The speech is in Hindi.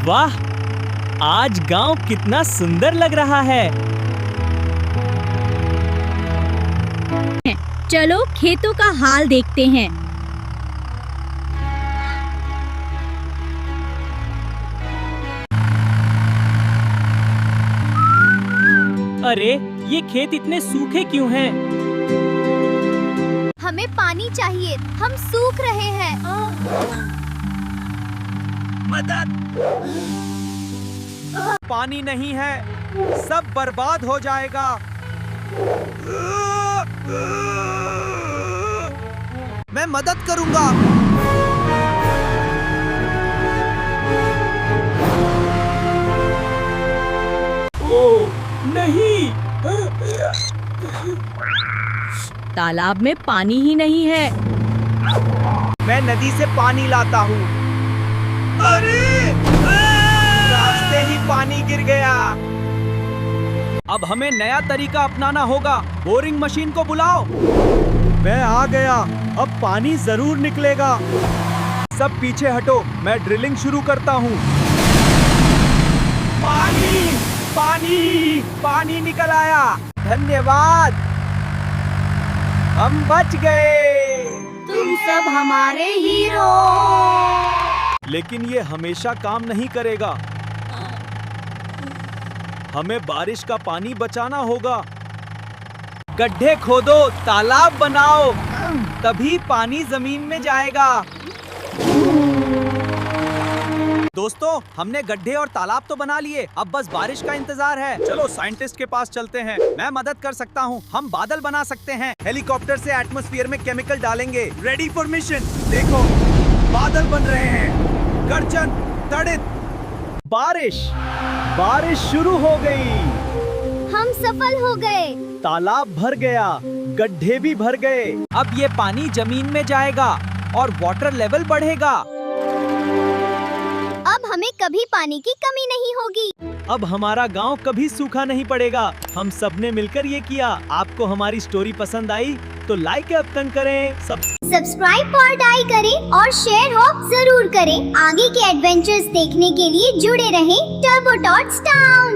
वाह, आज गांव कितना सुंदर लग रहा है। चलो खेतों का हाल देखते हैं। अरे, ये खेत इतने सूखे क्यों हैं? हमें पानी चाहिए, हम सूख रहे हैं। मदद! पानी नहीं है, सब बर्बाद हो जाएगा। मैं मदद करूंगा। ओह नहीं! तालाब में पानी ही नहीं है। मैं नदी से पानी लाता हूँ। अरे! रास्ते ही पानी गिर गया। अब हमें नया तरीका अपनाना होगा। बोरिंग मशीन को बुलाओ। मैं आ गया। अब पानी जरूर निकलेगा। सब पीछे हटो, मैं ड्रिलिंग शुरू करता हूँ। पानी! पानी! पानी निकल आया। धन्यवाद, हम बच गए। तुम सब हमारे हीरो। लेकिन ये हमेशा काम नहीं करेगा। हमें बारिश का पानी बचाना होगा। गड्ढे खोदो, तालाब बनाओ, तभी पानी जमीन में जाएगा। दोस्तों, हमने गड्ढे और तालाब तो बना लिए, अब बस बारिश का इंतजार है। चलो साइंटिस्ट के पास चलते हैं। मैं मदद कर सकता हूँ। हम बादल बना सकते हैं। हेलीकॉप्टर से एटमॉस्फेयर में केमिकल डालेंगे। Ready for mission. देखो, बादल बन रहे हैं। गर्जन, तड़ित, बारिश। बारिश शुरू हो गई। हम सफल हो गए। तालाब भर गया, गड्ढे भी भर गए। अब ये पानी जमीन में जाएगा और वाटर लेवल बढ़ेगा। अब हमें कभी पानी की कमी नहीं होगी। अब हमारा गांव कभी सूखा नहीं पड़ेगा। हम सब ने मिलकर ये किया। आपको हमारी स्टोरी पसंद आई तो लाइक या कमेंट करें। सब्सक्राइब और डाई करें और शेयर हॉप जरूर करें। आगे के एडवेंचर्स देखने के लिए जुड़े रहें टर्बो टॉट्स टाउन।